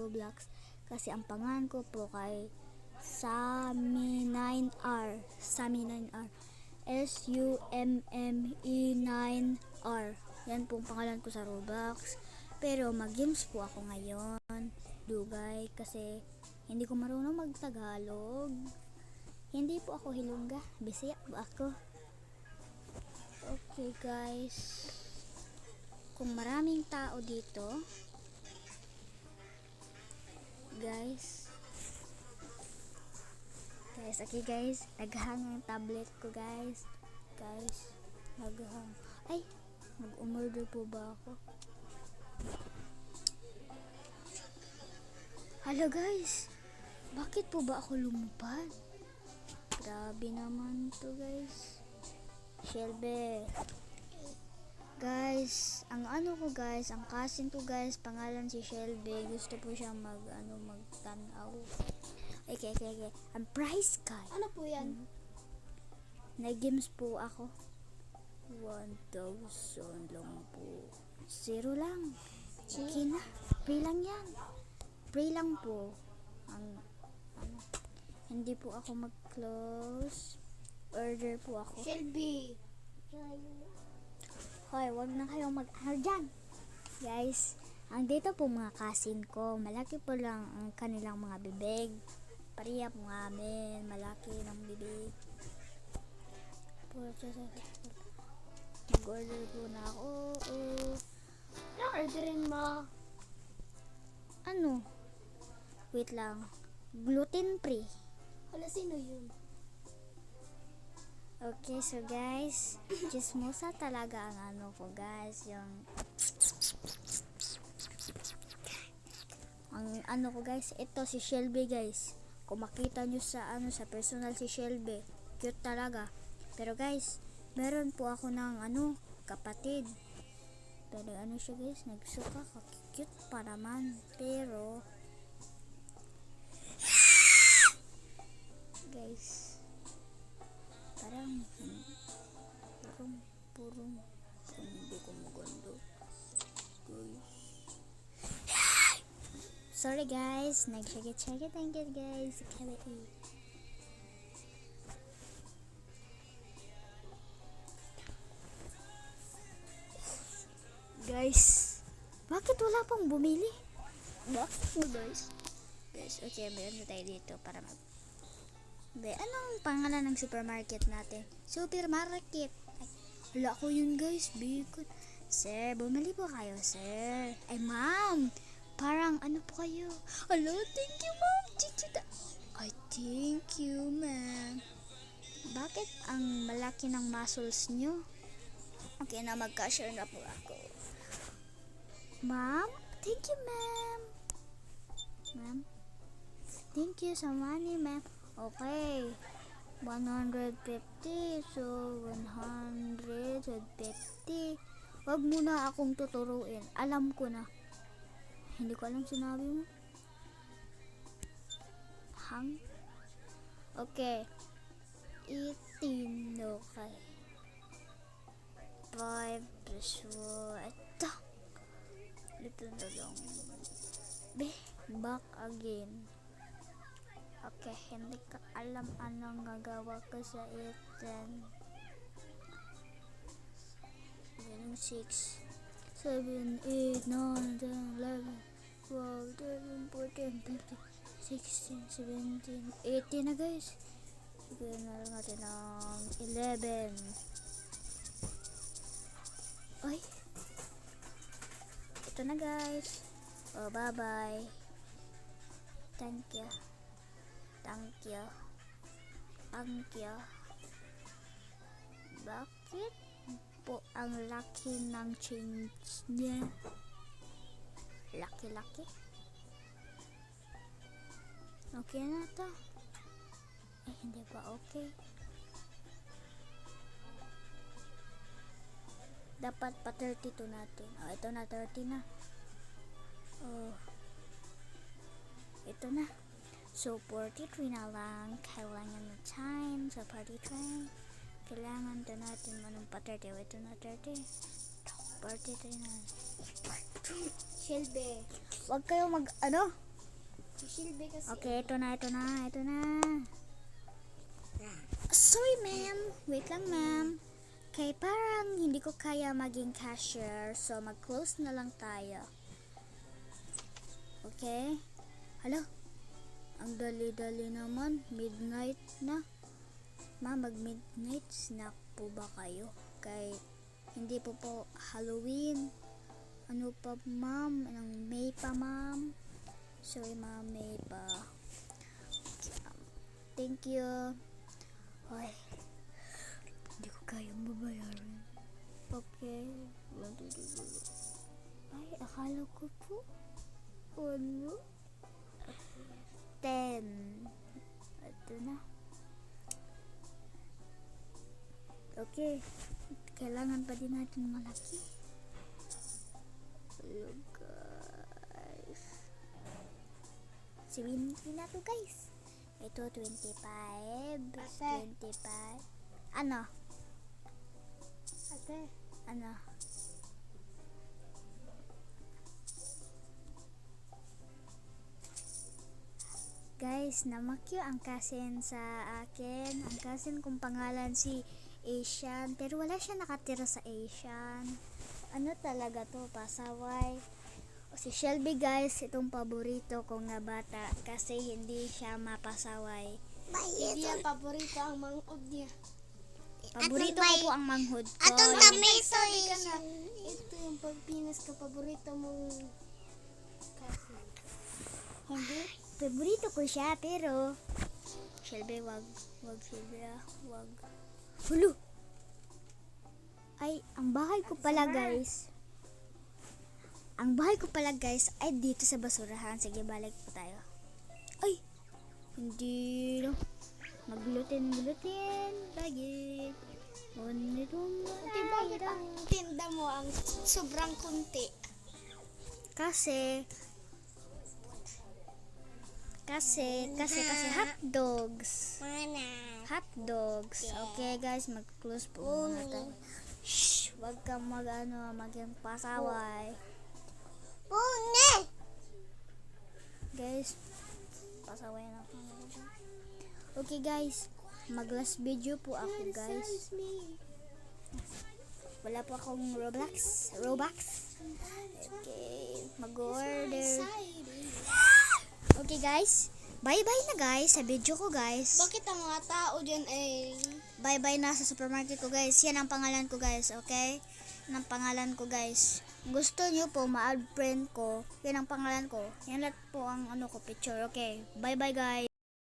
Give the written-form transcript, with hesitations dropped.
Roblox kasi ang pangalan ko po kay Summy9R. Summy9R. SUMME9R. Yan pong pangalan ko sa Roblox. Pero mag-games po ako ngayon. Dugay kasi hindi ko marunong mag-Tagalog. Hindi po ako Hilongga. Bisaya po ako. Okay guys. Kung maraming tao dito, guys, okay guys, naghang ang tablet ko guys, naghang. Ay, mag-umorder po ba ako? Hello guys, bakit po ba ako lumipad? Grabe naman to guys. Shelby guys, ang cousin ko guys, pangalan si Shelby. Gusto po siya magtanaw. Okay. Ang price guy. Ano po yan? Nag-games po ako. 1,000 lang po. 0 lang. Okay na. Free lang yan. Free lang po. Hindi po ako mag-close. Order po ako. Shelby. Hoy, wag na kayong mag-ano dyan. Guys, ang dito po mga cousin ko, malaki po lang ang kanilang mga bibig. Pariya po nga amin, malaki ng bibig. Mag-order po na ako. Orderin mo. Ano? Wait lang. Gluten free. Hala, sino yun? Okay, so guys, chismosa talaga ang ko guys, ang ko guys, ito si Shelby guys. Kung makita nyo sa personal si Shelby, cute talaga. Pero guys, meron po ako ng kapatid. Pero siya guys, nagsuka, cute pa naman. Pero guys, parang hindi ko maganda guys. Sorry guys, nag-shagit thank you guys. Guys, bakit wala pang bumili? Bakit mo guys? Okay, meron na tayo dito para anong pangalan ng supermarket natin? Supermarket. Wala ko yun guys, bacon. Sir, bumili po kayo, sir. Ay ma'am, parang po kayo? Hello, thank you ma'am. Ay, thank you ma'am. Bakit ang malaki ng muscles nyo? Okay na, mag-cashier na po ako. Ma'am, thank you ma'am. Ma'am, thank you sa money ma'am. Okay, 150, so 150. Wag muna akong tuturuin. Alam ko na. Hindi ko alam sinabi mo. Okay. 18, okay. 5 plus 4. Ito na lang. Back again. Okay, hindi ka alam anong gagawa ko sa 18. 6, 7, 8, 9, 10, 11, 12, 13, 14, 15, 16, 17, 18 na guys. Bigyan na lang natin ng 11. Ay, ito na guys. Bye bye. Thank you. Bakit po ang laki ng change niya? Laki. Okay na to. Hindi pa okay. Dapat pa 32 natin. Ito na, 30 na. Ito na. So, 43 na lang. Kailangan na time. So, 43. Kailangan to natin manong pa 30. Ito na 30. 43 na. Shelby. Huwag kayo Silbi kasi. Okay, ito na. Sorry, ma'am. Wait lang, ma'am. Okay, parang hindi ko kaya maging cashier, so mag-close na lang tayo. Okay? Hala, ang dali-dali naman. Midnight na. Ma'am, mag-midnight snack po ba kayo? Kay hindi po Halloween. Ano pa, ma'am? Anong May pa, ma'am? Sorry, ma'am, May pa. Thank you. Ay, hindi ko kayang babayaran. Okay. Ay, akala ko po. Ano? 10. Ito na. Okay. Kailangan pa din natin malaki. Hello, guys. Siwin na to, guys. Ito, 25. Ate. 25. Ano? Ate. Ano? Guys, namakyo ang cousin sa akin. Ang cousin kong pangalan si Asian. Pero wala siya nakatira sa Asian. Ano talaga to? Pasaway. O si Shelby, guys, itong paborito ko nga bata. Kasi hindi siya mapasaway. Hindi yan paborito ang mangod niya. Paborito ko po ang manghod ko. Atong tomato is. Ito yung pagpinas ka paborito mong kasi. Hindi. Paborito ko siya, pero Shelby, wag Shelby, wag. Hulo! Ay, ang bahay ko pala, guys. Ang bahay ko pala, guys, ay dito sa basurahan. Sige, balik po tayo. Ay! Hindi no. Maglutin lagi. Ate, bakit ang tinda mo ang sobrang kunti? Kasi hot dogs. Hot dogs. Okay, guys, mag-close po muna tayo. Shh! Wag kang maging pasaway. Pune! Guys, pasaway na ako. Okay, guys. Mag-last video po ako, guys. Wala po akong Robux. Okay, mag-order. Okay, guys. Bye-bye na, guys, sa video ko, guys. Bakit ang mga tao dyan ay Bye-bye na sa supermarket ko, guys. Yan ang pangalan ko, guys, okay? Yan ang pangalan ko, guys. Gusto nyo po ma-add friend ko, yan ang pangalan ko. Yan lahat po ang picture, okay? Bye-bye, guys.